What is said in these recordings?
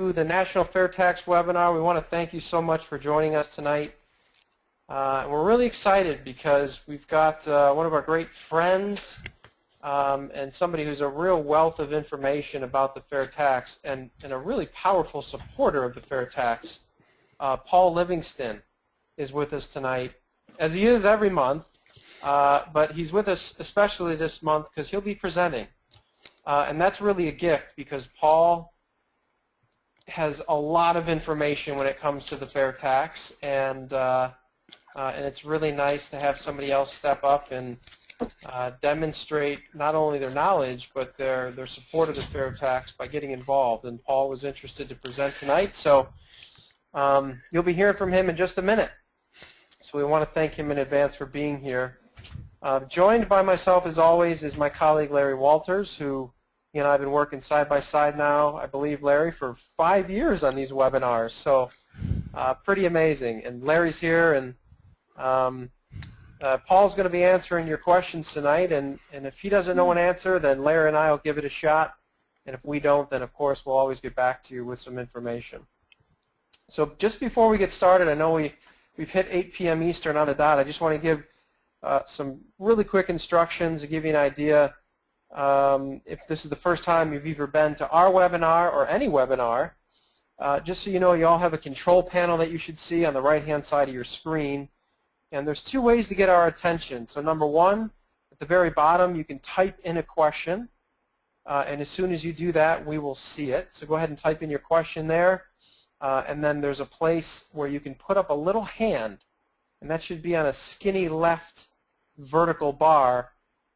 The National FairTax webinar. We want to thank you so much for joining us tonight. We're really excited because we've got one of our great friends and somebody who's a real wealth of information about the FairTax and a really powerful supporter of the FairTax. Paul Livingston is with us tonight, as he is every month, but he's with us especially this month because he'll be presenting. And that's really a gift because Paul has a lot of information when it comes to the FairTax, and it's really nice to have somebody else step up and demonstrate not only their knowledge but their support of the FairTax by getting involved. And Paul was interested to present tonight, so you'll be hearing from him in just a minute. So we want to thank him in advance for being here. Joined by myself, as always, is my colleague Larry Walters, who he and I have been working side by side now, I believe, Larry, for 5 years on these webinars. So pretty amazing. And Larry's here, and Paul's going to be answering your questions tonight. And if he doesn't know an answer, then Larry and I will give it a shot. And if we don't, then, of course, we'll always get back to you with some information. So just before we get started, I know we've hit 8 p.m. Eastern on the dot. I just want to give some really quick instructions to give you an idea. If this is the first time you've either been to our webinar or any webinar, just so you know, you all have a control panel that you should see on the right-hand side of your screen. And there's two ways to get our attention. So number one, at the very bottom, you can type in a question. And as soon as you do that, we will see it. So go ahead and type in your question there. And then there's a place where you can put up a little hand. And that should be on a skinny left vertical bar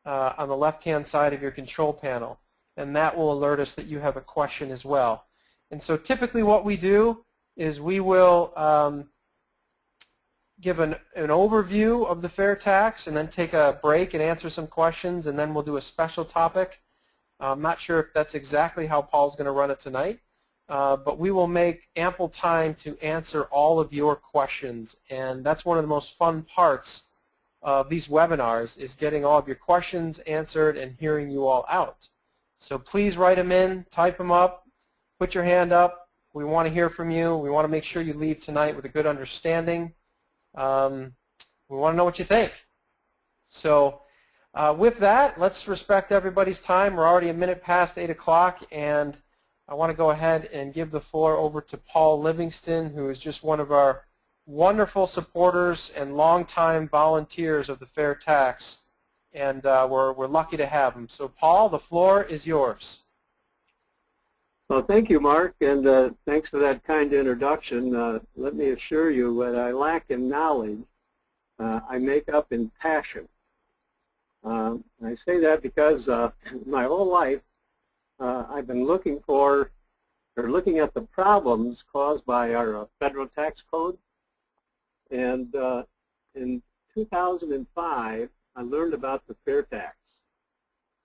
on the left-hand side of your control panel, and that will alert us that you have a question as well. And so typically what we do is we will give an overview of the FairTax and then take a break and answer some questions, and then we'll do a special topic. I'm not sure if that's exactly how Paul's going to run it tonight, but we will make ample time to answer all of your questions, and that's one of the most fun parts of these webinars, is getting all of your questions answered and hearing you all out. So please write them in, type them up, put your hand up. We want to hear from you. We want to make sure you leave tonight with a good understanding. We want to know what you think. So with that, let's respect everybody's time. We're already a minute past 8 o'clock, and I want to go ahead and give the floor over to Paul Livingston, who is just one of our wonderful supporters and longtime volunteers of the FairTax, and we're lucky to have him. So Paul, the floor is yours. Well, thank you, Mark, and thanks for that kind introduction. Let me assure you, what I lack in knowledge, I make up in passion. I say that because my whole life I've been looking at the problems caused by our federal tax code. And in 2005, I learned about the FairTax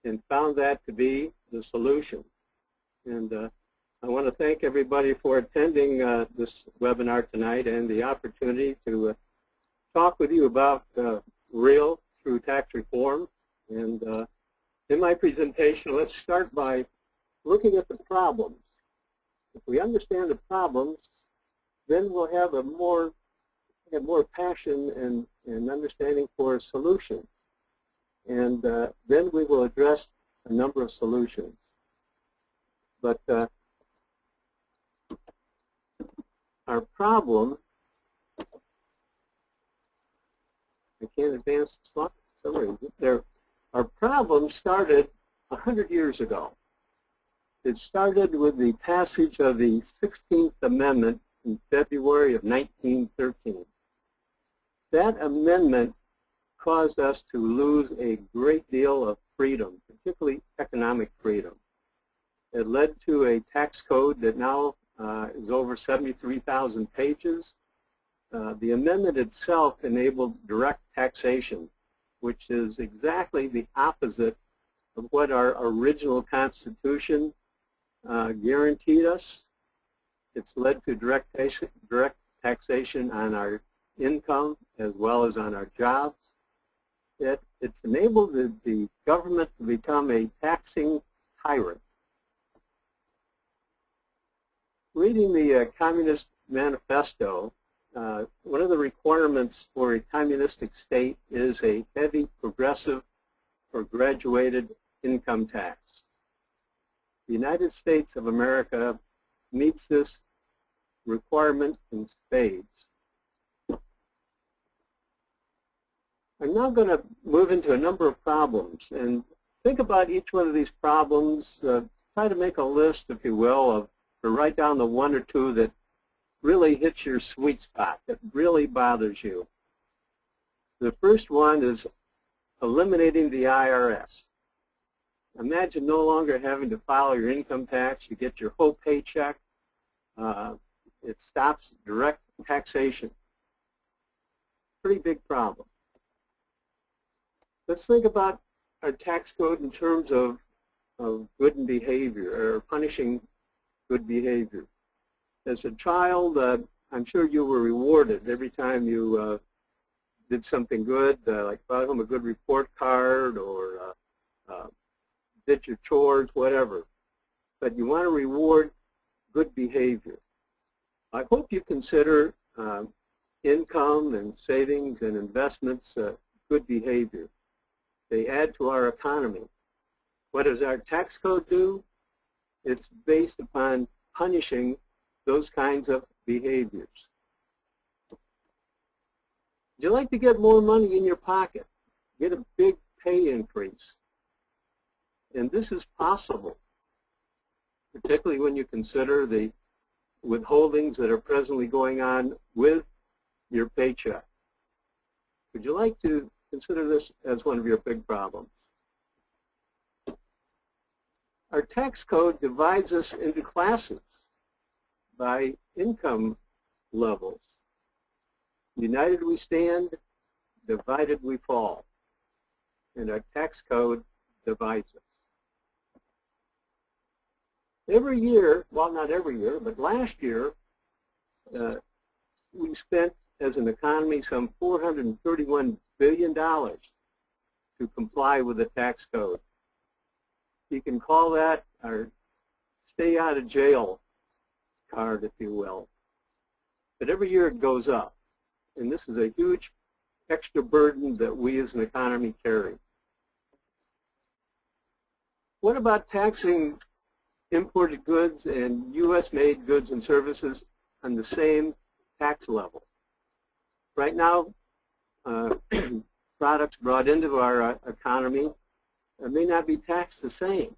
and found that to be the solution. And I want to thank everybody for attending this webinar tonight and the opportunity to talk with you about real true tax reform. And in my presentation, let's start by looking at the problems. If we understand the problems, then we'll have more passion and understanding for a solution. And then we will address a number of solutions. But our problem, I can't advance the slide, sorry, our problem started 100 years ago. It started with the passage of the 16th Amendment in February of 1913. That amendment caused us to lose a great deal of freedom, particularly economic freedom. It led to a tax code that now is over 73,000 pages. The amendment itself enabled direct taxation, which is exactly the opposite of what our original Constitution guaranteed us. It's led to direct taxation on our income as well as on our jobs. It's enabled the government to become a taxing tyrant. Reading the Communist Manifesto, one of the requirements for a communistic state is a heavy progressive or graduated income tax. The United States of America meets this requirement in spades. I'm now going to move into a number of problems and think about each one of these problems. Try to make a list, if you will, or write down the one or two that really hits your sweet spot, that really bothers you. The first one is eliminating the IRS. Imagine no longer having to file your income tax. You get your whole paycheck. It stops direct taxation. Pretty big problem. Let's think about our tax code in terms of good behavior, or punishing good behavior. As a child, I'm sure you were rewarded every time you did something good, like brought home a good report card or did your chores, whatever. But you want to reward good behavior. I hope you consider income and savings and investments good behavior. They add to our economy. What does our tax code do? It's based upon punishing those kinds of behaviors. Would you like to get more money in your pocket? Get a big pay increase. And this is possible, particularly when you consider the withholdings that are presently going on with your paycheck. Would you like to consider this as one of your big problems? Our tax code divides us into classes by income levels. United we stand, divided we fall. And our tax code divides us. Every year, well, not every year, but last year, we spent as an economy some $431 billion to comply with the tax code. You can call that our stay out of jail card, if you will. But every year it goes up. And this is a huge extra burden that we as an economy carry. What about taxing imported goods and U.S.-made goods and services on the same tax level? Right now, products brought into our economy may not be taxed the same,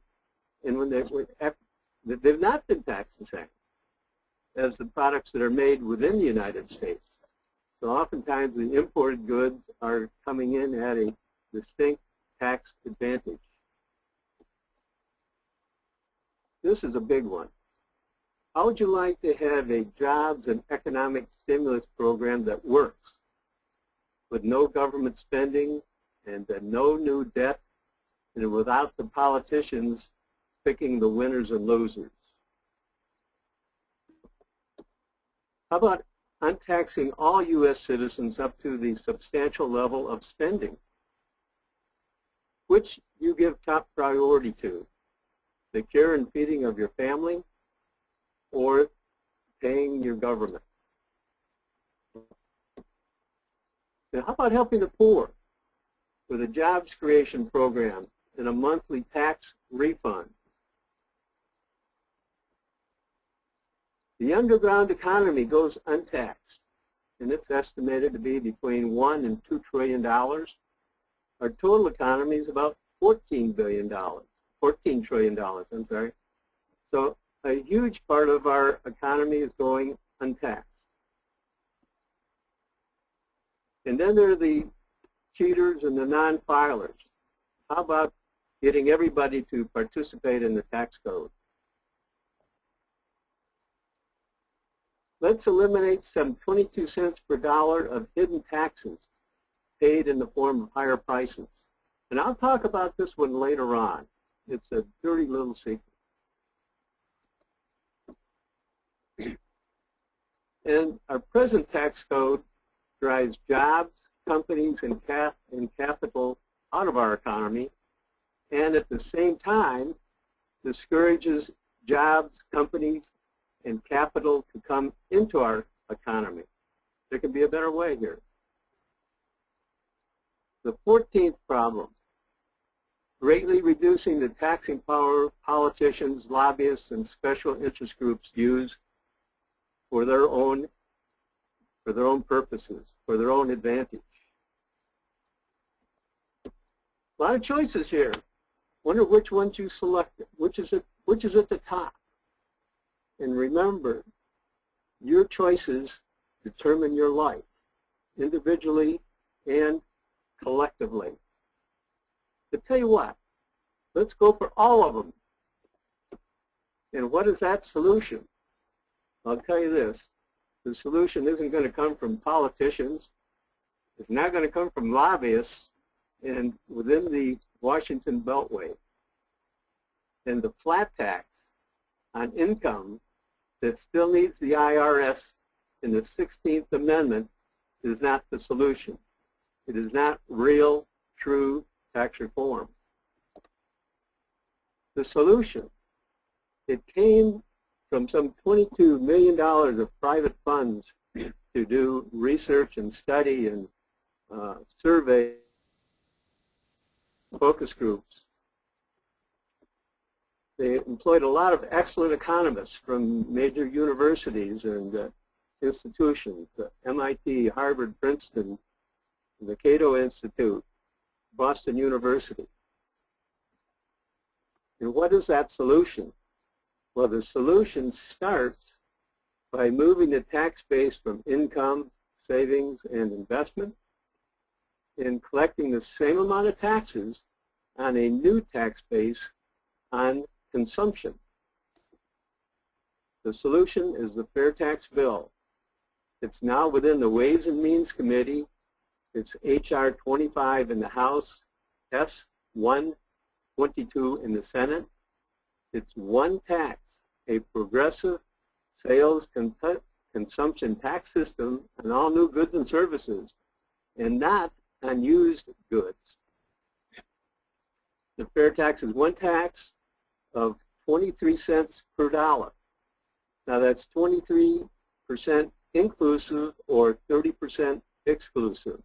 and when they've not been taxed the same as the products that are made within the United States. So oftentimes the imported goods are coming in at a distinct tax advantage. This is a big one. How would you like to have a jobs and economic stimulus program that works with no government spending and no new debt, and without the politicians picking the winners and losers? How about untaxing all U.S. citizens up to the substantial level of spending? Which you give top priority to? The care and feeding of your family or paying your government? Now, how about helping the poor with a jobs creation program and a monthly tax refund? The underground economy goes untaxed, and it's estimated to be between $1 and $2 trillion. Our total economy is about $14 trillion, I'm sorry. So a huge part of our economy is going untaxed. And then there are the cheaters and the non-filers. How about getting everybody to participate in the tax code? Let's eliminate some 22 cents per dollar of hidden taxes paid in the form of higher prices. And I'll talk about this one later on. It's a dirty little secret. And our present tax code drives jobs, companies, and capital out of our economy, and at the same time discourages jobs, companies, and capital to come into our economy. There can be a better way here. The 14th problem, greatly reducing the taxing power politicians, lobbyists, and special interest groups use for their own purposes, for their own advantage. A lot of choices here. Wonder which ones you selected. Which is at the top? And remember, your choices determine your life, individually and collectively. But tell you what, let's go for all of them. And what is that solution? I'll tell you this. The solution isn't going to come from politicians. It's not going to come from lobbyists and within the Washington Beltway. And the flat tax on income that still needs the IRS in the 16th Amendment is not the solution. It is not real, true tax reform. The solution, it came from some $22 million of private funds to do research and study and survey focus groups. They employed a lot of excellent economists from major universities and institutions, MIT, Harvard, Princeton, the Cato Institute, Boston University. And what is that solution? Well, the solution starts by moving the tax base from income, savings, and investment and collecting the same amount of taxes on a new tax base on consumption. The solution is the FairTax bill. It's now within the Ways and Means Committee. It's H.R. 25 in the House, S. 122 in the Senate. It's one tax, a progressive sales consumption tax system on all new goods and services, and not on used goods. The fair tax is one tax of 23 cents per dollar. Now that's 23% inclusive or 30% exclusive.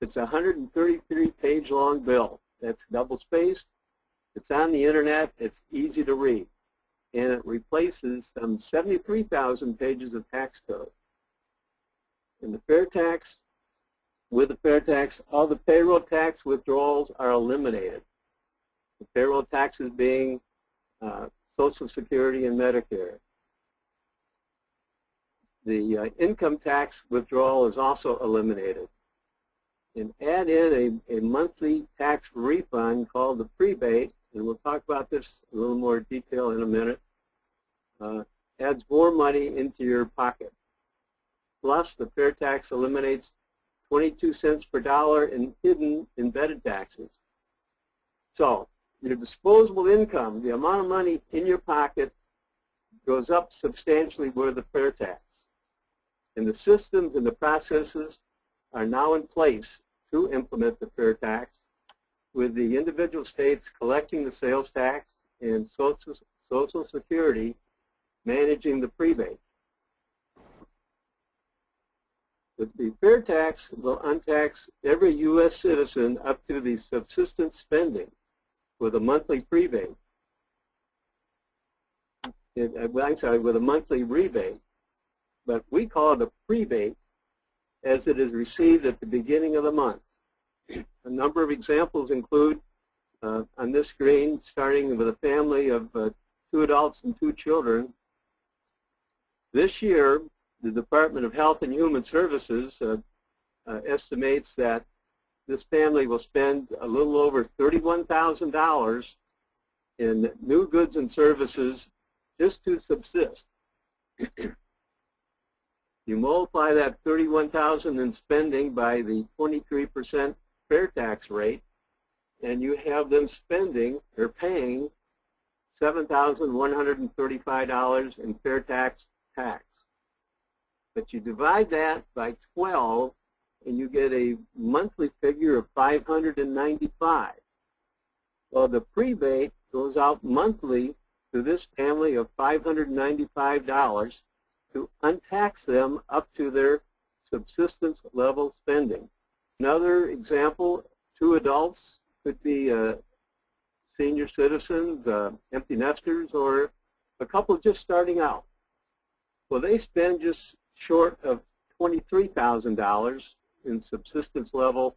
It's a 133-page long bill. That's double-spaced. It's on the internet. It's easy to read. And it replaces some 73,000 pages of tax code. In the fair tax, with the fair tax, all the payroll tax withdrawals are eliminated. The payroll taxes being Social Security and Medicare. The income tax withdrawal is also eliminated. And add in a monthly tax refund called the prebate, and we'll talk about this in a little more detail in a minute, adds more money into your pocket. Plus, the fair tax eliminates 22 cents per dollar in hidden embedded taxes. So, your disposable income, the amount of money in your pocket, goes up substantially with the fair tax. And the systems and the processes are now in place to implement the fair tax, with the individual states collecting the sales tax and Social Security managing the prebate. But the fair tax will untax every U.S. citizen up to the subsistence spending with a monthly prebate. I'm sorry, with a monthly rebate. But we call it a prebate as it is received at the beginning of the month. A number of examples include on this screen, starting with a family of 2 adults and 2 children. This year, the Department of Health and Human Services estimates that this family will spend a little over $31,000 in new goods and services just to subsist. You multiply that $31,000 in spending by the 23% fair tax rate, and you have them spending or paying $7,135 in fair tax. But you divide that by 12, and you get a monthly figure of $595. Well, the prebate goes out monthly to this family of $595 to untax them up to their subsistence level spending. Another example, 2 adults, could be senior citizens, empty nesters, or a couple just starting out. Well, they spend just short of $23,000 in subsistence level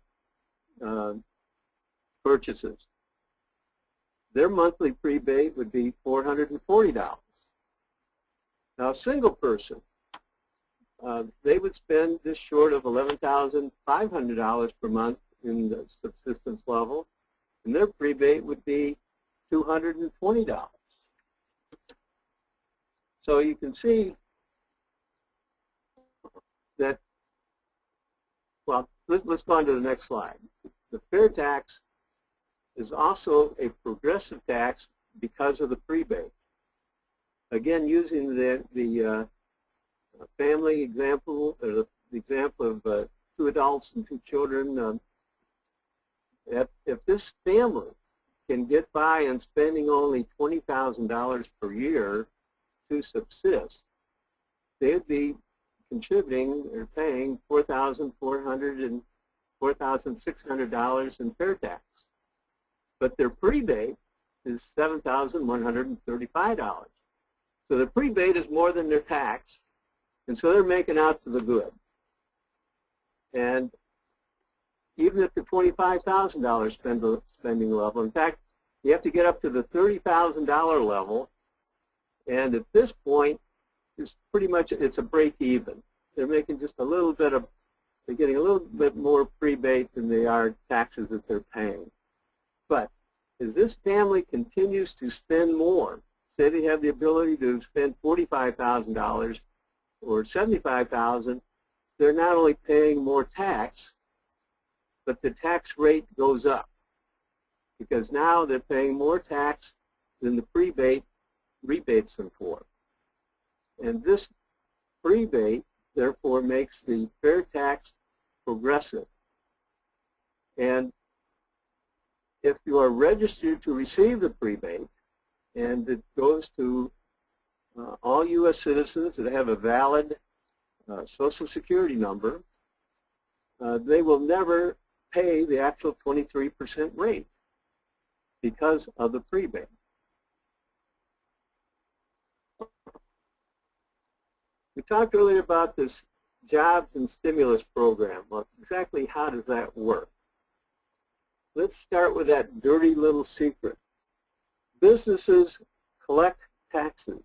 purchases. Their monthly prebate would be $440. Now, a single person, they would spend just short of $11,500 per month in the subsistence level, and their prebate would be $220. So you can see that, well, let's go on to the next slide. The FairTax is also a progressive tax because of the prebate. Again, using the family example, or the example of 2 adults and 2 children, if this family can get by on spending only $20,000 per year to subsist, they would be contributing or paying $4,400 and $4,600 in FairTax. But their prebate is $7,135. So the prebate is more than their tax, and so they're making out to the good. And even at the $25,000 spending level, in fact, you have to get up to the $30,000 level, and at this point, it's pretty much, it's a break even. They're making just a little bit of, they're getting a little bit more prebate than they are taxes that they're paying. But as this family continues to spend more, say they have the ability to spend $45,000 or $75,000, they're not only paying more tax, but the tax rate goes up, because now they're paying more tax than the prebate rebates them for. And this prebate, therefore, makes the FairTax progressive. And if you are registered to receive the prebate, and it goes to all U.S. citizens that have a valid Social Security number, they will never pay the actual 23% rate because of the prebate. We talked earlier about this jobs and stimulus program. Well, exactly how does that work? Let's start with that dirty little secret. Businesses collect taxes,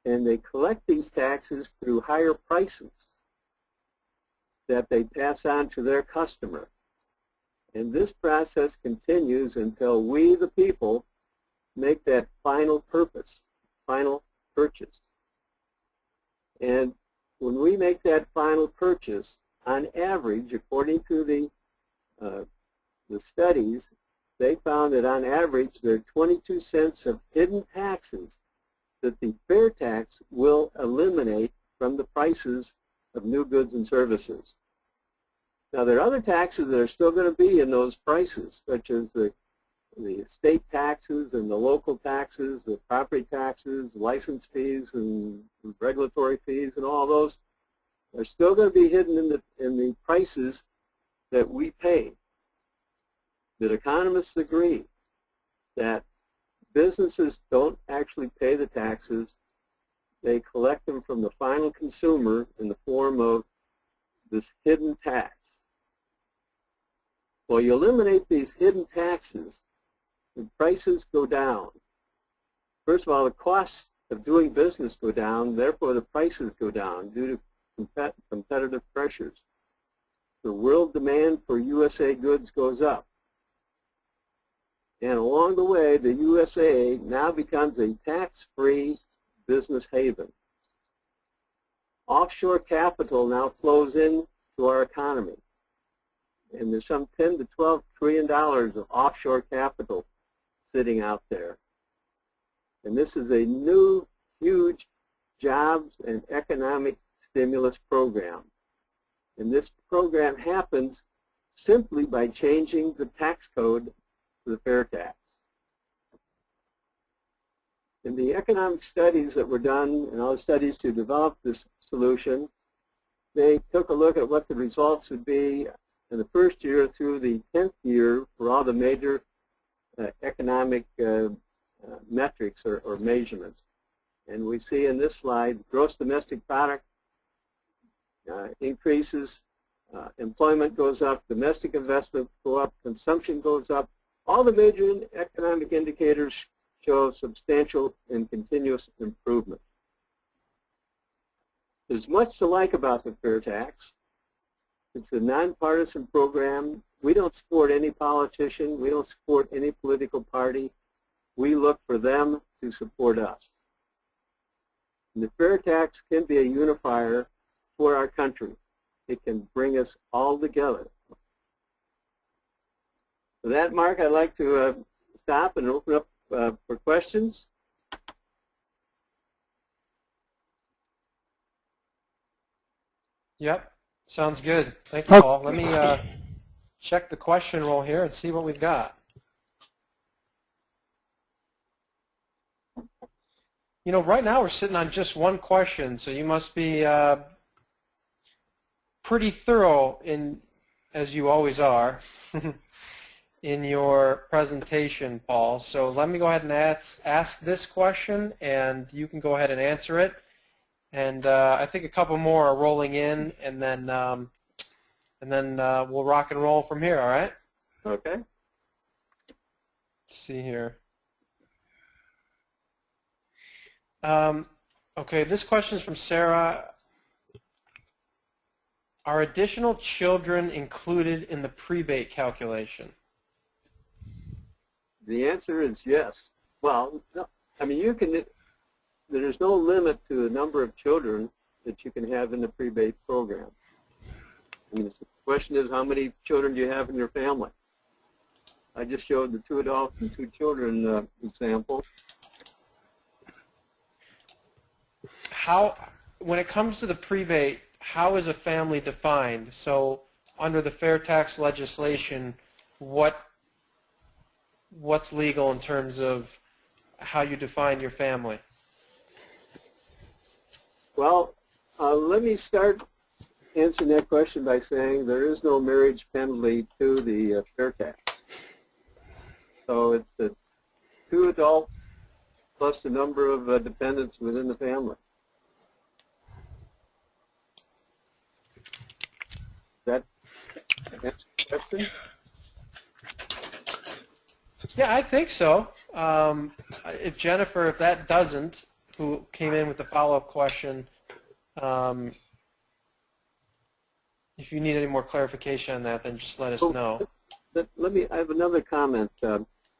and they collect these taxes through higher prices that they pass on to their customer. And this process continues until we, the people, make that final purchase. And when we make that final purchase, on average, according to the studies, they found that on average there are 22 cents of hidden taxes that the FairTax will eliminate from the prices of new goods and services. Now, there are other taxes that are still going to be in those prices, such as the state taxes and the local taxes, the property taxes, license fees and regulatory fees, and all those are still going to be hidden in the prices that we pay. But economists agree that businesses don't actually pay the taxes. They collect them from the final consumer in the form of this hidden tax. Well, you eliminate these hidden taxes, the prices go down. First of all, the costs of doing business go down, therefore the prices go down due to competitive pressures. The world demand for USA goods goes up. And along the way, the USA now becomes a tax-free business haven. Offshore capital now flows into our economy. And there's some $10 to $12 trillion of offshore capital sitting out there. And this is a new, huge jobs and economic stimulus program. And this program happens simply by changing the tax code to the FairTax. In the economic studies that were done, and all the studies to develop this solution, they took a look at what the results would be in the first year through the 10th year for all the major economic metrics or measurements. And we see in this slide, gross domestic product increases, employment goes up, domestic investments go up, consumption goes up. All the major economic indicators show substantial and continuous improvement. There's much to like about the FairTax. It's a nonpartisan program. We don't support any politician. We don't support any political party. We look for them to support us. And the FairTax can be a unifier for our country. It can bring us all together. With that, Mark, I'd like to stop and open up for questions. Yep, sounds good. Thank you, Paul. Let me check the question roll here and see what we've got. You know, right now we're sitting on just one question, so you must be pretty thorough as you always are, in your presentation, Paul. So let me go ahead and ask this question, and you can go ahead and answer it. And I think a couple more are rolling in, and then we'll rock and roll from here. All right? Okay. Let's see here. Okay, this question is from Sarah. Are additional children included in the prebate calculation? The answer is yes. Well, no, I mean, you can. There's no limit to the number of children that you can have in the prebate program. I mean, the question is, how many children do you have in your family? I just showed the 2 adults and 2 children example. When it comes to the prebate, how is a family defined? So under the FairTax legislation, what's legal in terms of how you define your family? Well, let me start answering that question by saying there is no marriage penalty to the FairTax. So it's the 2 adults plus the number of dependents within the family. That answer the question? Yeah, I think so. If Jennifer, if that doesn't, who came in with the follow-up question, if you need any more clarification on that, then just let us know. I have another comment.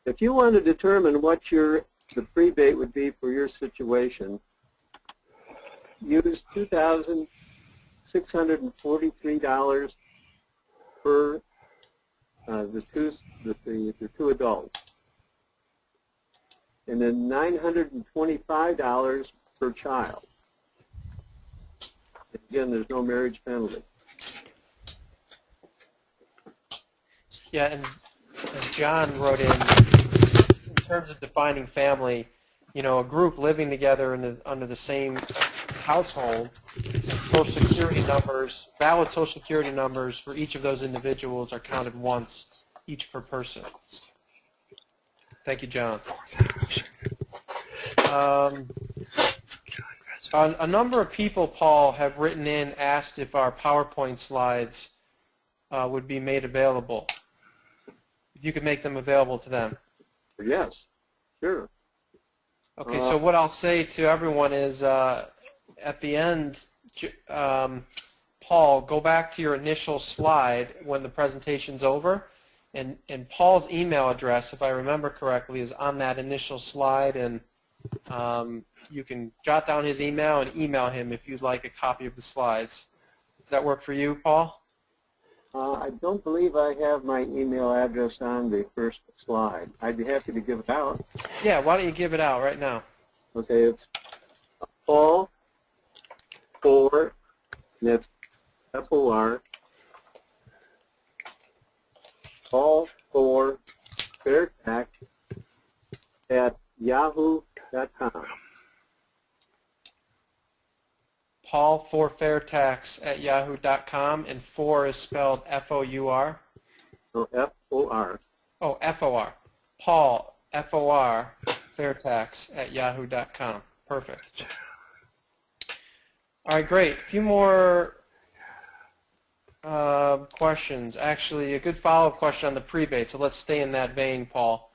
If you want to determine what the prebate would be for your situation, use $2,643 per the two adults, and then $925 per child. Again, there's no marriage penalty. Yeah, and as John wrote in terms of defining family, you know, a group living together under the same household, Social Security numbers, valid Social Security numbers for each of those individuals are counted once, each per person. Thank you, John. A number of people, Paul, have written in, asked if our PowerPoint slides would be made available. If you could make them available to them. Yes, sure. Okay, so what I'll say to everyone is at the end, Paul, go back to your initial slide when the presentation's over, and Paul's email address, if I remember correctly, is on that initial slide, and you can jot down his email and email him if you'd like a copy of the slides. Does that work for you, Paul? I don't believe I have my email address on the first slide. I'd be happy to give it out. Yeah, why don't you give it out right now? Okay, it's Paul for, that's F-O-R, Paul for FairTax at yahoo.com. Paul for FairTax at yahoo.com, and for is spelled F-O-U-R? No, F-O-R. Oh, F-O-R. Paul, F-O-R, FairTax at yahoo.com. Perfect. All right, great. A few more questions. Actually, a good follow-up question on the prebate, so let's stay in that vein, Paul.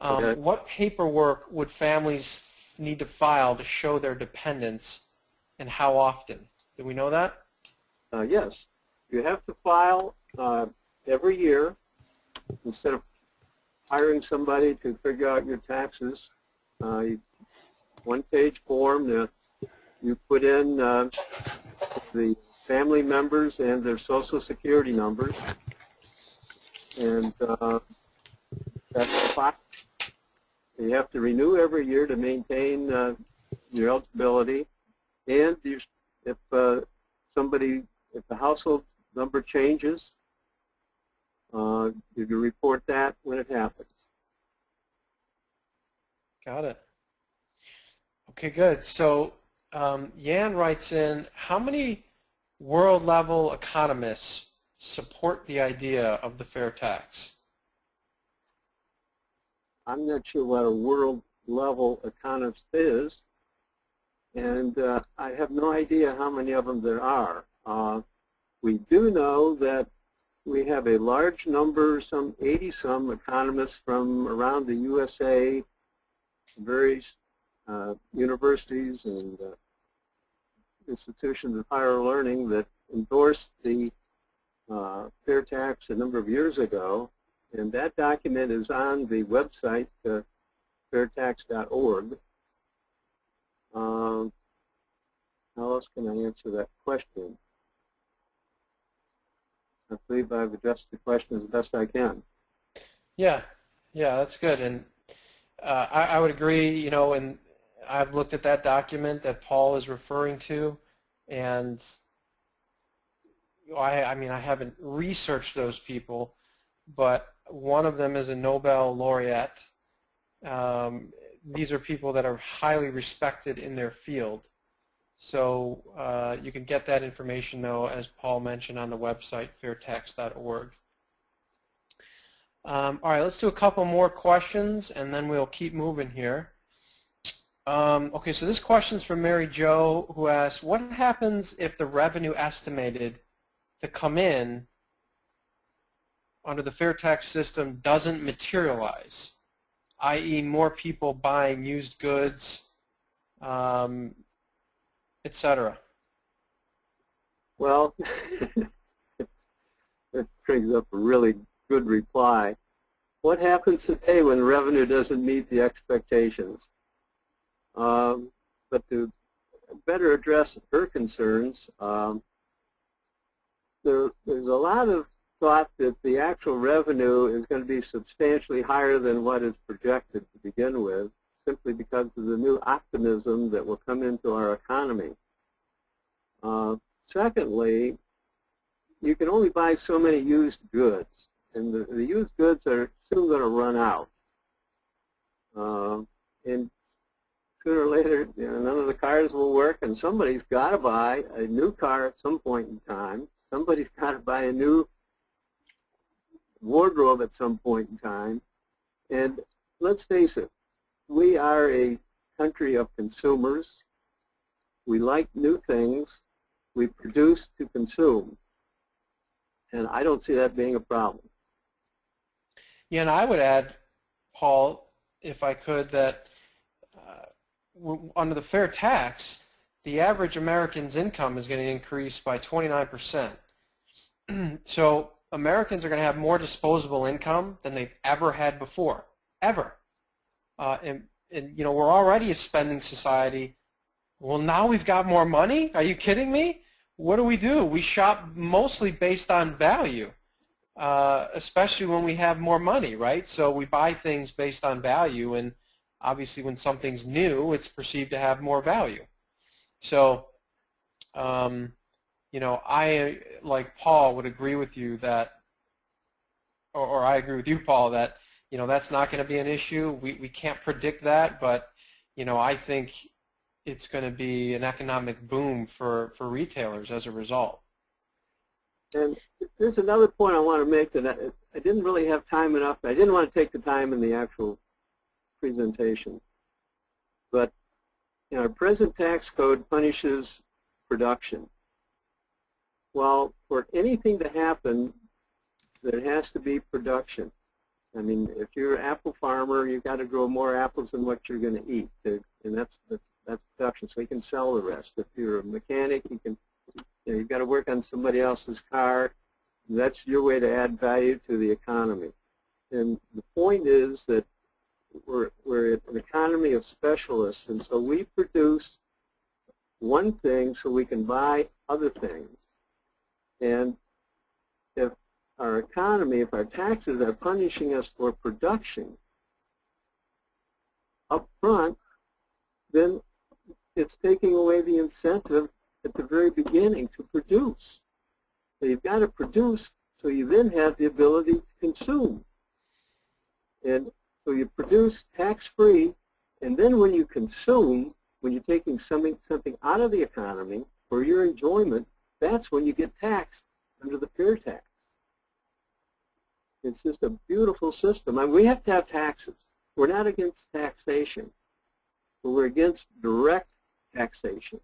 Okay. What paperwork would families need to file to show their dependents, and how often? Do we know that? Yes. You have to file every year. Instead of hiring somebody to figure out your taxes, one-page form that you put in the family members and their Social Security numbers, and that's the file. You have to renew every year to maintain your eligibility, and if the household number changes, you can report that when it happens. Got it. Okay, good. So Yan writes in, how many world-level economists support the idea of the fair tax? I'm not sure what a world-level economist is, and I have no idea how many of them there are. We do know that we have a large number, some 80-some economists from around the USA, various universities and institutions of higher learning that endorsed the fair tax a number of years ago, and that document is on the website fairtax.org. How else can I answer that question? I believe I've addressed the question as best I can. Yeah, that's good. And I would agree, and I've looked at that document that Paul is referring to, and I mean, I haven't researched those people, but one of them is a Nobel laureate. These are people that are highly respected in their field. So you can get that information, though, as Paul mentioned, on the website, fairtax.org. All right, let's do a couple more questions, and then we'll keep moving here. Okay, so this question is from Mary Jo, who asks, what happens if the revenue estimated to come in under the fair tax system doesn't materialize, i.e. more people buying used goods, etc.? Well, that brings up a really good reply. What happens today when revenue doesn't meet the expectations? But to better address her concerns, there's a lot of thought that the actual revenue is going to be substantially higher than what is projected to begin with, simply because of the new optimism that will come into our economy. Secondly, you can only buy so many used goods, and the used goods are soon going to run out. And sooner or later, none of the cars will work, and somebody's got to buy a new car at some point in time. Somebody's got to buy a new wardrobe at some point in time. And let's face it, we are a country of consumers. We like new things. We produce to consume. And I don't see that being a problem. Yeah, and I would add, Paul, if I could, that under the fair tax, the average American's income is going to increase by 29%. So Americans are going to have more disposable income than they've ever had before, ever. And we're already a spending society. Well, now we've got more money? Are you kidding me? What do? We shop mostly based on value, especially when we have more money, right? So we buy things based on value, and obviously when something's new, it's perceived to have more value. So, I, like Paul, would agree with you that, or I agree with you, Paul, that, that's not going to be an issue. We can't predict that, but, I think it's going to be an economic boom for retailers as a result. And there's another point I want to make that I didn't really have time enough. I didn't want to take the time in the actual presentation. But our present tax code punishes production. Well, for anything to happen, there has to be production. I mean, if you're an apple farmer, you've got to grow more apples than what you're going to eat, and that's production. So you can sell the rest. If you're a mechanic, you've got to work on somebody else's car. That's your way to add value to the economy. And the point is that we're an economy of specialists, and so we produce one thing so we can buy other things. And if our economy, if our taxes are punishing us for production up front, then it's taking away the incentive at the very beginning to produce. So you've got to produce so you then have the ability to consume. And so you produce tax-free, and then when you consume, when you're taking something out of the economy for your enjoyment, that's when you get taxed under the FairTax. It's just a beautiful system. I mean, we have to have taxes. We're not against taxation, but we're against direct taxation.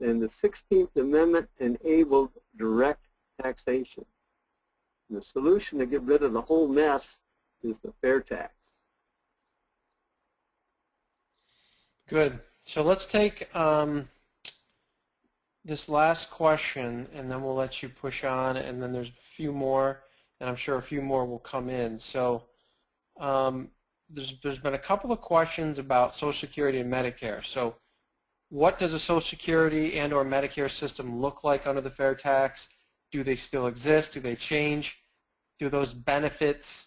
And the 16th Amendment enabled direct taxation. And the solution to get rid of the whole mess is the FairTax. Good. So let's take this last question, and then we'll let you push on, and then there's a few more, and I'm sure a few more will come in. So there's been a couple of questions about Social Security and Medicare. So what does a Social Security and or Medicare system look like under the FairTax? Do they still exist? Do they change? Do those benefits,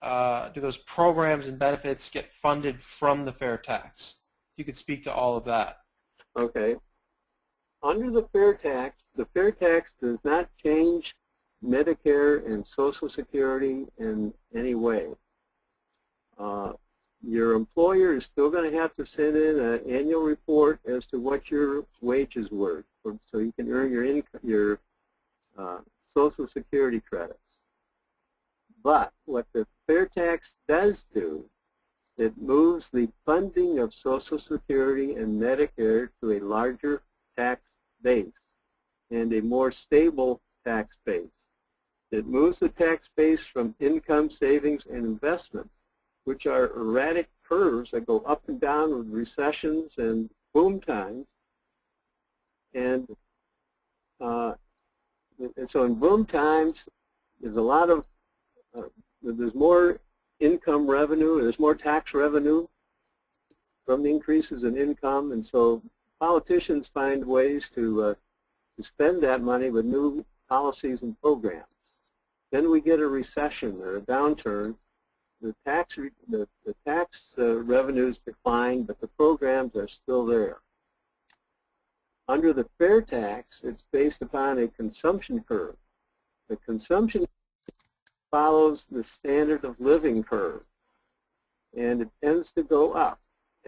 do those programs and benefits get funded from the FairTax? If you could speak to all of that. Okay. Under the FairTax does not change Medicare and Social Security in any way. Your employer is still going to have to send in an annual report as to what your wages were, so you can earn your Social Security credits. But what the FairTax does do, it moves the funding of Social Security and Medicare to a larger tax base and a more stable tax base. It moves the tax base from income, savings, and investments, which are erratic curves that go up and down with recessions and boom times. And so in boom times, there's a lot of, there's more income revenue, there's more tax revenue from the increases in income, and so politicians find ways to spend that money with new policies and programs. Then we get a recession or a downturn. The tax revenues decline, but the programs are still there. Under the FairTax, it's based upon a consumption curve. The consumption follows the standard of living curve, and it tends to go up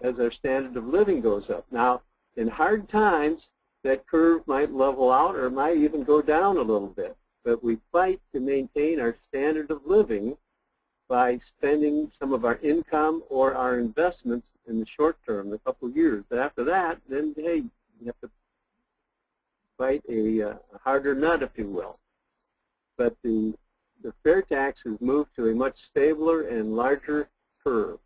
as our standard of living goes up. Now, in hard times, that curve might level out or might even go down a little bit, but we fight to maintain our standard of living by spending some of our income or our investments in the short term, a couple of years. But after that, then, hey, you have to fight a harder nut, if you will. But the FairTax has moved to a much stabler and larger curve.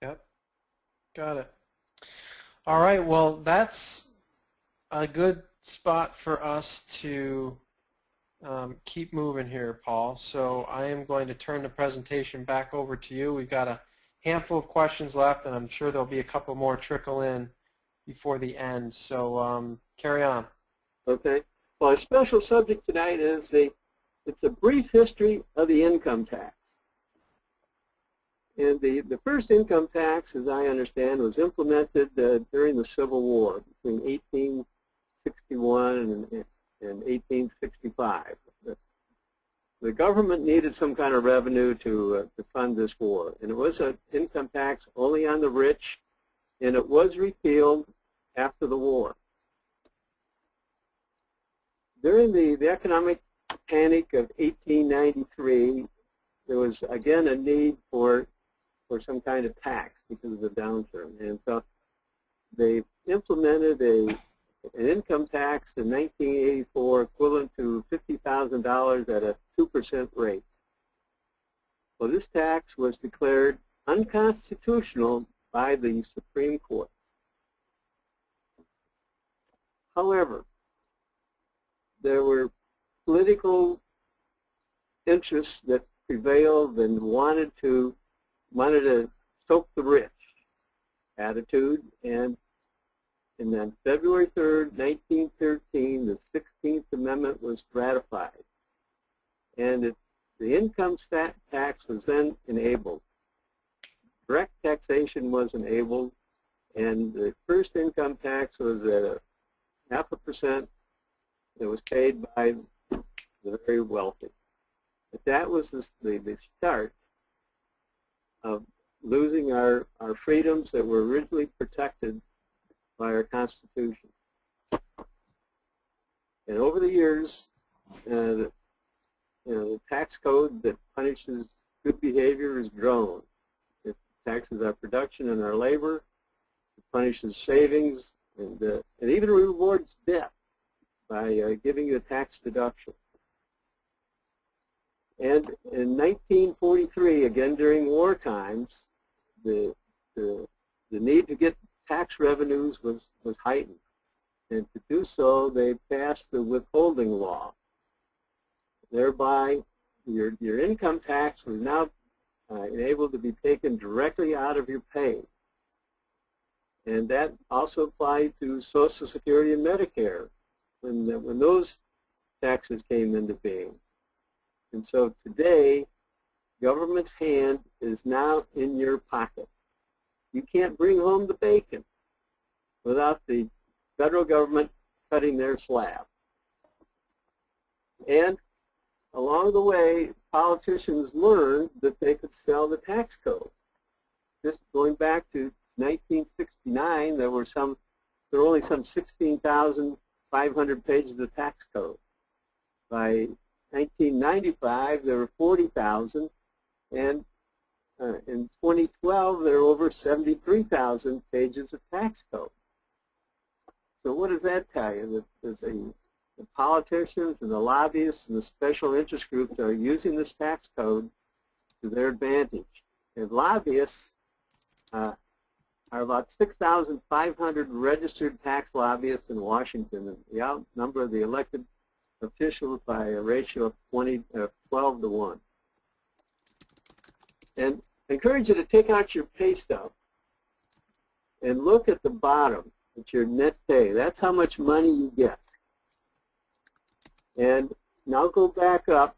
Yep, got it. All right, well, that's a good spot for us to keep moving here, Paul. So I am going to turn the presentation back over to you. We've got a handful of questions left, and I'm sure there'll be a couple more trickle in before the end. So carry on. Okay. Well, our special subject tonight is it's a brief history of the income tax. And the first income tax, as I understand, was implemented during the Civil War between 1861 and 1865. the government needed some kind of revenue to fund this war, and it was an income tax only on the rich, and it was repealed after the war. During the economic panic of 1893, there was again a need for some kind of tax because of the downturn, and so they implemented an income tax in 1984 equivalent to $50,000 at a 2% rate. Well, this tax was declared unconstitutional by the Supreme Court. However, there were political interests that prevailed and wanted to stoke the rich attitude, and on February 3rd, 1913, the 16th Amendment was ratified, and the income tax was then enabled. Direct taxation was enabled, and the first income tax was at 0.5%. It was paid by the very wealthy. But that was the start of losing our freedoms that were originally protected by our Constitution. And over the years, the tax code that punishes good behavior has grown. It taxes our production and our labor. It punishes savings, and even rewards debt by giving you a tax deduction. And in 1943, again during war times, the need to get tax revenues was heightened. And to do so, they passed the withholding law. Thereby, your income tax was now able to be taken directly out of your pay. And that also applied to Social Security and Medicare when those taxes came into being. And so today, government's hand is now in your pocket. You can't bring home the bacon without the federal government cutting their slab. And along the way, politicians learned that they could sell the tax code. Just going back to 1969, there were only some 16,500 pages of tax code. By 1995, there were 40,000, and in 2012, there were over 73,000 pages of tax code. So what does that tell you? That the politicians and the lobbyists and the special interest groups are using this tax code to their advantage. And lobbyists are about 6,500 registered tax lobbyists in Washington, and the outnumber the elected officials by a ratio of 12 to 1. And I encourage you to take out your pay stub and look at the bottom at your net pay. That's how much money you get. And now go back up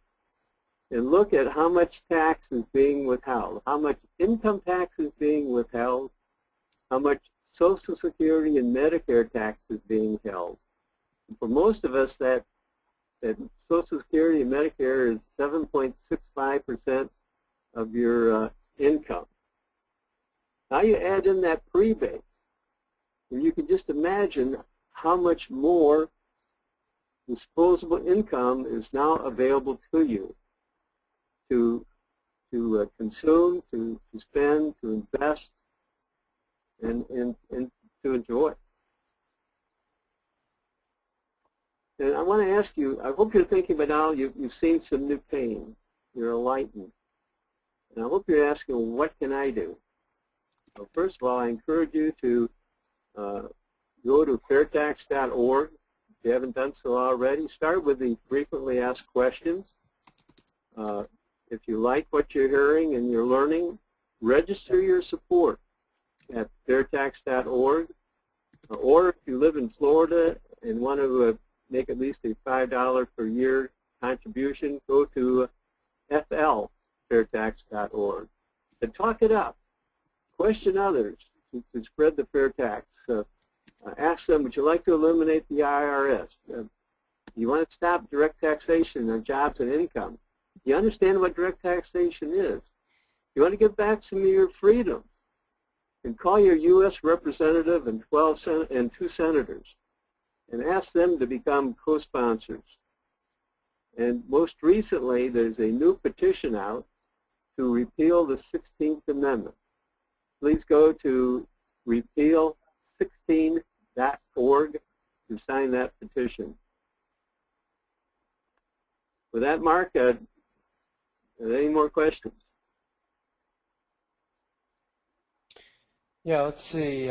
and look at how much tax is being withheld, how much income tax is being withheld, how much Social Security and Medicare tax is being held. And for most of us, that Social Security and Medicare is 7.65% of your income. Now you add in that prebate, and you can just imagine how much more disposable income is now available to you to consume, to spend, to invest, and to enjoy. And I want to ask you, I hope you're thinking by now you've seen some new pain. You're enlightened. And I hope you're asking, well, what can I do? Well, first of all, I encourage you to go to FairTax.org. If you haven't done so already, start with the frequently asked questions. If you like what you're hearing and you're learning, register your support at FairTax.org. Or if you live in Florida and want to make at least a $5 per year contribution, go to FairTax.org. And talk it up. Question others to spread the fair tax. Ask them, would you like to eliminate the IRS? You want to stop direct taxation on jobs and income? You understand what direct taxation is. You want to get back some of your freedom, and call your U.S. representative and 2 senators and ask them to become co-sponsors. And most recently, there's a new petition out to repeal the 16th Amendment. Please go to repeal16.org to sign that petition. With that, Mark, are there any more questions? Yeah, let's see.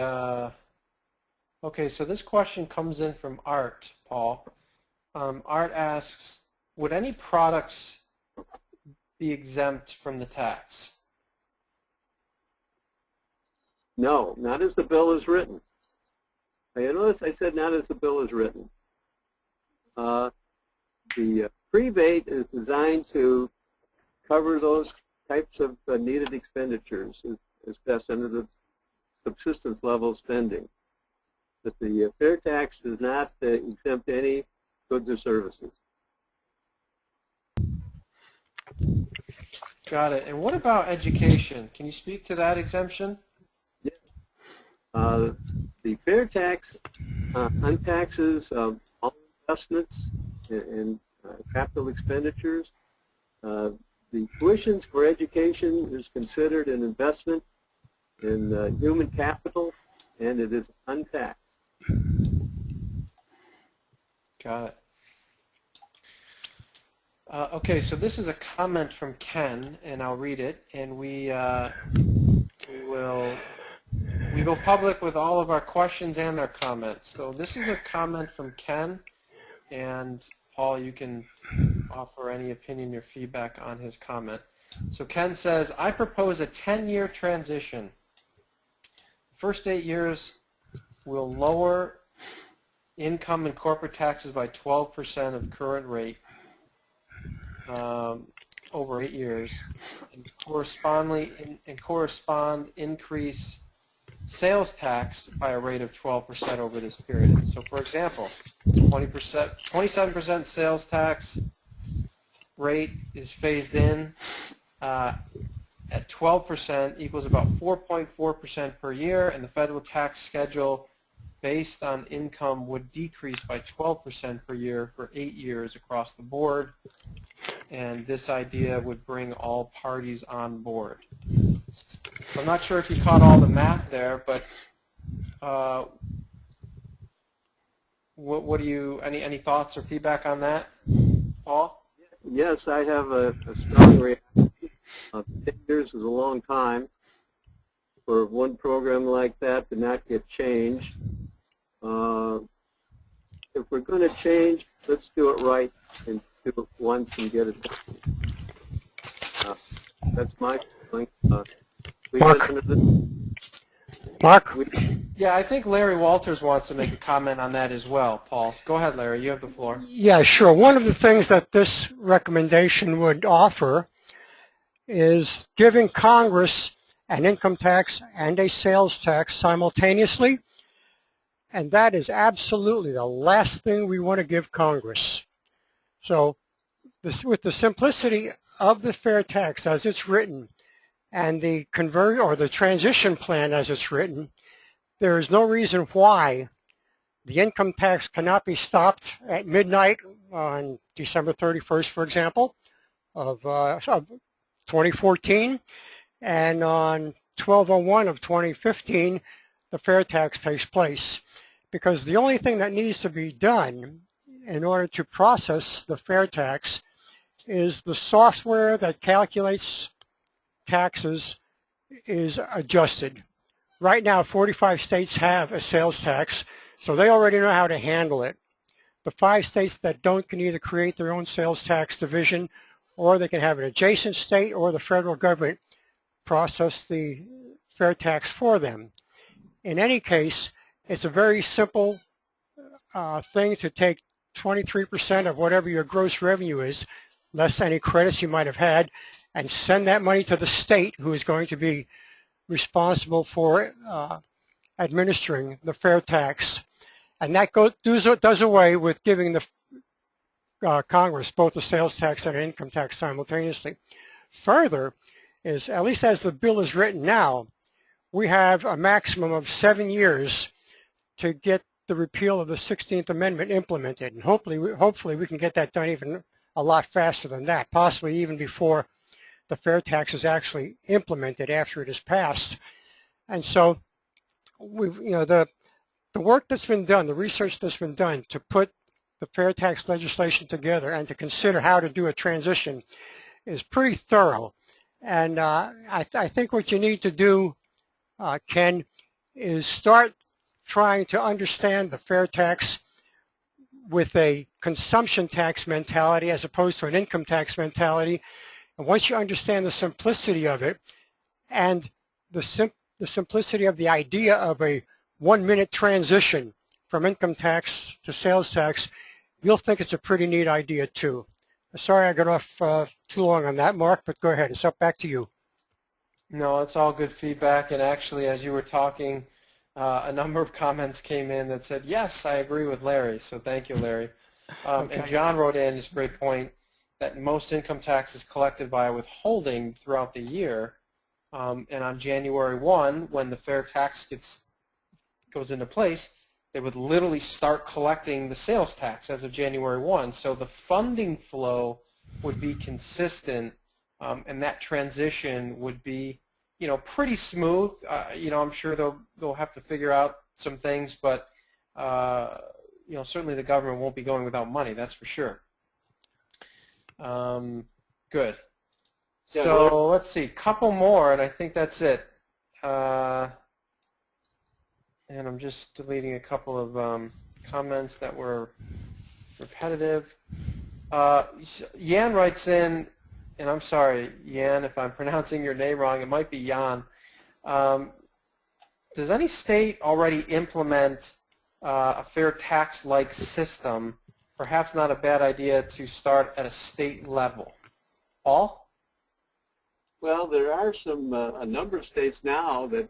Okay, so this question comes in from Art, Paul. Art asks, would any products be exempt from the tax? No, not as the bill is written. You notice I said not as the bill is written. The rebate is designed to cover those types of needed expenditures as best under the subsistence level spending. But the fair tax does not exempt any goods or services. Got it. And what about education? Can you speak to that exemption? Yeah. The fair tax untaxes all investments and capital expenditures. The tuitions for education is considered an investment in human capital, and it is untaxed. Got it. Okay, so this is a comment from Ken, and I'll read it. And we go public with all of our questions and our comments. So this is a comment from Ken, and Paul, you can offer any opinion or feedback on his comment. So Ken says, I propose a 10-year transition. The first 8 years will lower income and corporate taxes by 12% of current rate over 8 years, and correspond increase sales tax by a rate of 12% over this period. So for example, 27% sales tax rate is phased in at 12% equals about 4.4% per year, and the federal tax schedule based on income would decrease by 12% per year for 8 years across the board, and this idea would bring all parties on board. I'm not sure if you caught all the math there, but what do you, any thoughts or feedback on that, Paul? Yes, I have a strong reaction. 10 years is a long time for one program like that to not get changed. If we're going to change, let's do it right and do it once and get it done. That's my feeling. Mark? Yeah, I think Larry Walters wants to make a comment on that as well, Paul. Go ahead, Larry. You have the floor. Yeah, sure. One of the things that this recommendation would offer is giving Congress an income tax and a sales tax simultaneously, and that is absolutely the last thing we want to give Congress. So with the simplicity of the fair tax as it's written and the the transition plan as it's written, there is no reason why the income tax cannot be stopped at midnight on December 31st, for example, of 2014, and on 12/01 of 2015, the fair tax takes place. Because the only thing that needs to be done in order to process the fair tax is the software that calculates taxes is adjusted. Right now, 45 states have a sales tax, so they already know how to handle it. The 5 states that don't can either create their own sales tax division, or they can have an adjacent state or the federal government process the fair tax for them. In any case, it's a very simple thing to take 23% of whatever your gross revenue is, less any credits you might have had, and send that money to the state who is going to be responsible for administering the fair tax. And that does away with giving the Congress, both the sales tax and income tax simultaneously. Further, is at least as the bill is written now, we have a maximum of 7 years to get the repeal of the 16th Amendment implemented, and hopefully we can get that done even a lot faster than that, possibly even before the fair tax is actually implemented after it is passed. And so, the work that's been done, the research that's been done to put the fair tax legislation together and to consider how to do a transition is pretty thorough. And I think what you need to do, Ken, is start trying to understand the fair tax with a consumption tax mentality as opposed to an income tax mentality. And once you understand the simplicity of it and the simplicity of the idea of a 1-minute transition from income tax to sales tax, you'll think it's a pretty neat idea too. Sorry I got off too long on that, Mark, but go ahead. It's back to you. No, it's all good feedback, and actually as you were talking, a number of comments came in that said, yes, I agree with Larry, so thank you, Larry. Okay. And John wrote in, it's a great point, that most income tax is collected via withholding throughout the year, and on January 1, when the fair tax goes into place, they would literally start collecting the sales tax as of January 1. So the funding flow would be consistent, and that transition would be, pretty smooth. I'm sure they'll have to figure out some things, but certainly the government won't be going without money. That's for sure. Good. Yeah, So let's see, couple more, and I think that's it. And I'm just deleting a couple of comments that were repetitive. Yan writes in, and I'm sorry, Yan, if I'm pronouncing your name wrong, it might be Jan. Does any state already implement a fair tax-like system? Perhaps not a bad idea to start at a state level. Paul? Well, there are a number of states now that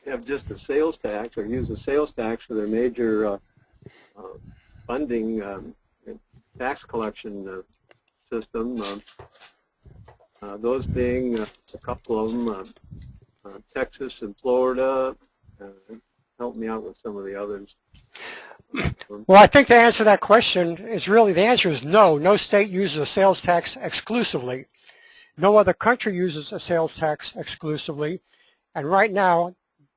have just a sales tax or use a sales tax for their major funding tax collection system. Those being a couple of them, Texas and Florida. Help me out with some of the others. Well, I think the answer to that question is really, the answer is no. No state uses a sales tax exclusively. No other country uses a sales tax exclusively. And right now,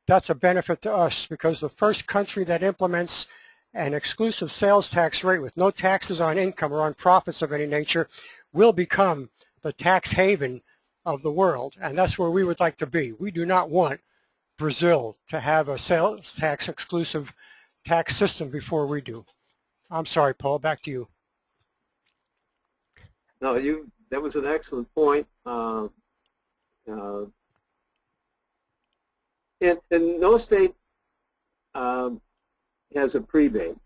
that's a benefit to us because the first country that implements an exclusive sales tax rate with no taxes on income or on profits of any nature will become the tax haven of the world. And that's where we would like to be. We do not want Brazil to have a sales tax exclusive tax system before we do. I'm sorry, Paul, back to you. No, that was an excellent point. And no state has a prebate,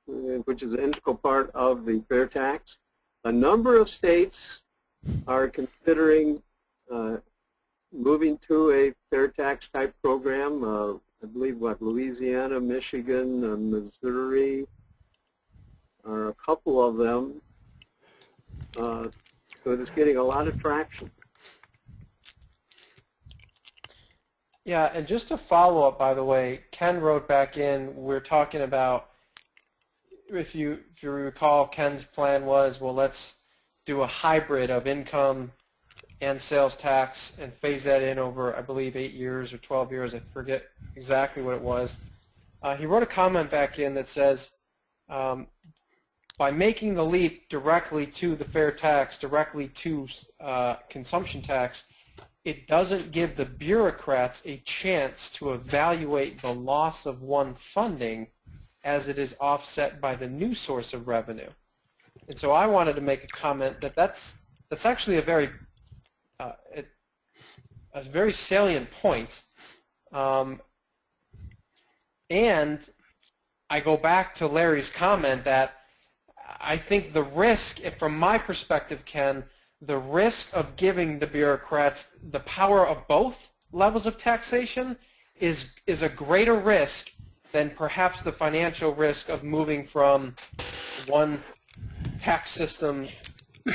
which is an integral part of the fair tax. A number of states are considering moving to a fair tax type program. I believe Louisiana, Michigan, Missouri are a couple of them. So it's getting a lot of traction. Yeah, and just to follow up, by the way, Ken wrote back in, we're talking about, if you recall, Ken's plan was, well, let's do a hybrid of income and sales tax and phase that in over, I believe, 8 years or 12 years. I forget exactly what it was. He wrote a comment back in that says, by making the leap directly to the fair tax, directly to consumption tax, it doesn't give the bureaucrats a chance to evaluate the loss of one funding as it is offset by the new source of revenue. And so I wanted to make a comment that that's actually a very salient point. And I go back to Larry's comment that I think the risk, from my perspective, Ken, the risk of giving the bureaucrats the power of both levels of taxation is a greater risk than perhaps the financial risk of moving from one tax system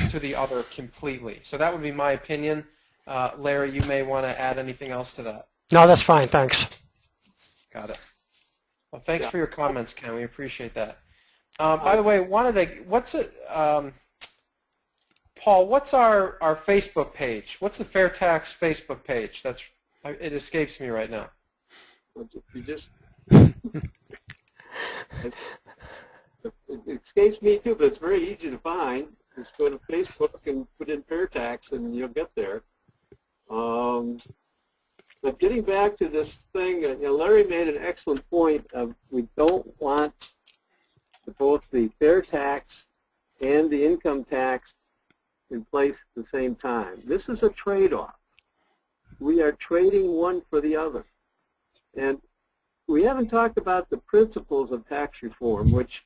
to the other completely. So that would be my opinion. Larry, you may want to add anything else to that. No, that's fine. Thanks. Got it. Well, thanks for your comments, Ken. We appreciate that. By the way, Paul, what's our Facebook page? What's the FairTax Facebook page? It escapes me right now. You just it escapes me too, but it's very easy to find. Just go to Facebook and put in FairTax, and you'll get there. But getting back to this thing, Larry made an excellent point of we don't want both the fair tax and the income tax in place at the same time. This is a trade-off. We are trading one for the other. And we haven't talked about the principles of tax reform, which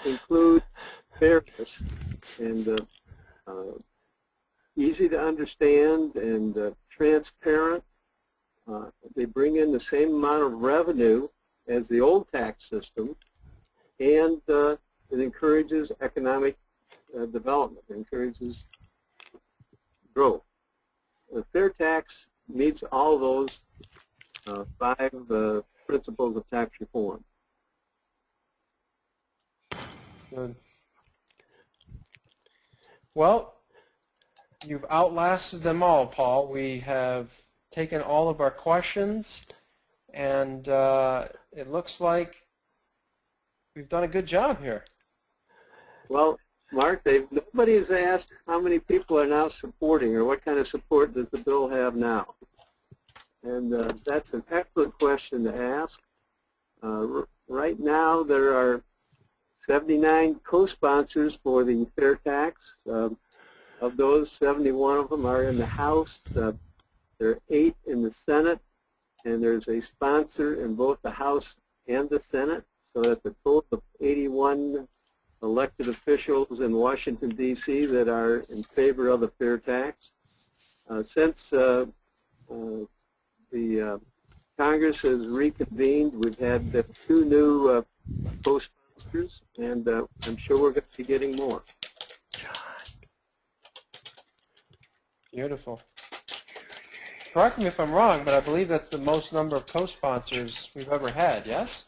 include fairness and easy to understand and transparent. They bring in the same amount of revenue as the old tax system, and it encourages economic development, it encourages growth. The fair tax meets all those 5 principles of tax reform. Good. Well, you've outlasted them all, Paul. We have taken all of our questions, and it looks like we've done a good job here. Well, Mark, nobody has asked how many people are now supporting, or what kind of support does the bill have now? And that's an excellent question to ask. Right now, there are 79 co-sponsors for the fair tax. Of those, 71 of them are in the House. There are 8 in the Senate, and there's a sponsor in both the House and the Senate. So that's a total of 81 elected officials in Washington, D.C. that are in favor of the fair tax. Since the Congress has reconvened, we've had 2 new co-sponsors, and I'm sure we're going to be getting more. Beautiful. Correct me if I'm wrong, but I believe that's the most number of co-sponsors we've ever had, yes?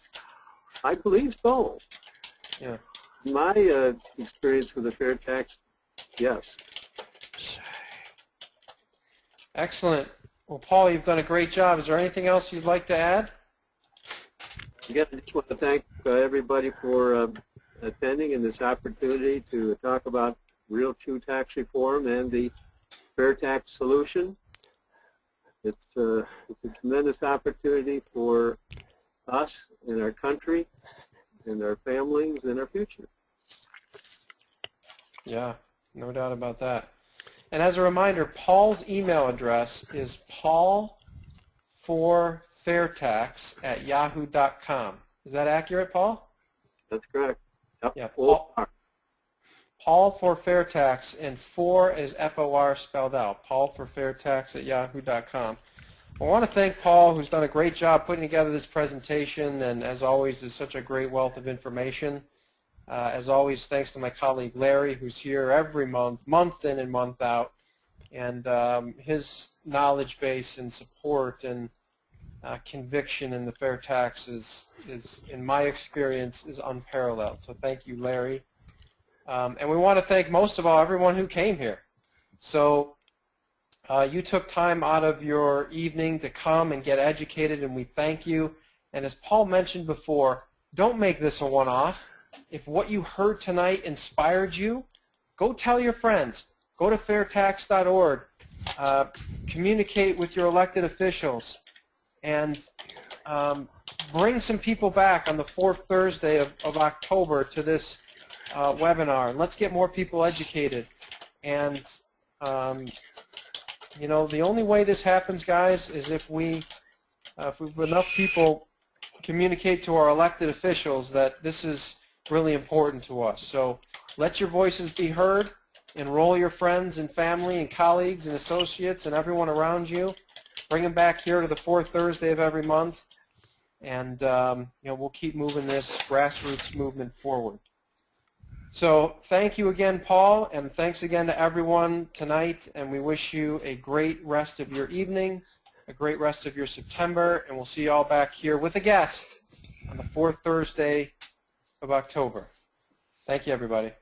I believe so. Yeah. My experience with the fair tax, yes. Excellent. Well, Paul, you've done a great job. Is there anything else you'd like to add? Again, I just want to thank everybody for attending and this opportunity to talk about real true tax reform and the fair tax solution. It's a tremendous opportunity for us and our country and our families and our future. Yeah, no doubt about that. And as a reminder, Paul's email address is paul4fairtax@yahoo.com. Is that accurate, Paul? That's correct. Yep. Yeah, Paul for FairTax, and 4 is F-O-R spelled out, paul4fairtax@yahoo.com. I want to thank Paul, who's done a great job putting together this presentation, and as always is such a great wealth of information. As always, thanks to my colleague Larry, who's here every month, month in and month out, and his knowledge base and support and conviction in the fair tax is, in my experience, is unparalleled. So thank you, Larry. And we want to thank most of all everyone who came here. So you took time out of your evening to come and get educated, and we thank you. And as Paul mentioned before, don't make this a one-off. If what you heard tonight inspired you, go tell your friends. Go to fairtax.org. Communicate with your elected officials, and bring some people back on the 4th Thursday of October to this webinar. Let's get more people educated. And you know, the only way this happens, guys, is if enough people communicate to our elected officials that this is really important to us. So let your voices be heard. Enroll your friends and family and colleagues and associates and everyone around you. Bring them back here to the 4th Thursday of every month. and we'll keep moving this grassroots movement forward. So thank you again, Paul, and thanks again to everyone tonight, and we wish you a great rest of your evening, a great rest of your September, and we'll see you all back here with a guest on the 4th Thursday of October. Thank you, everybody.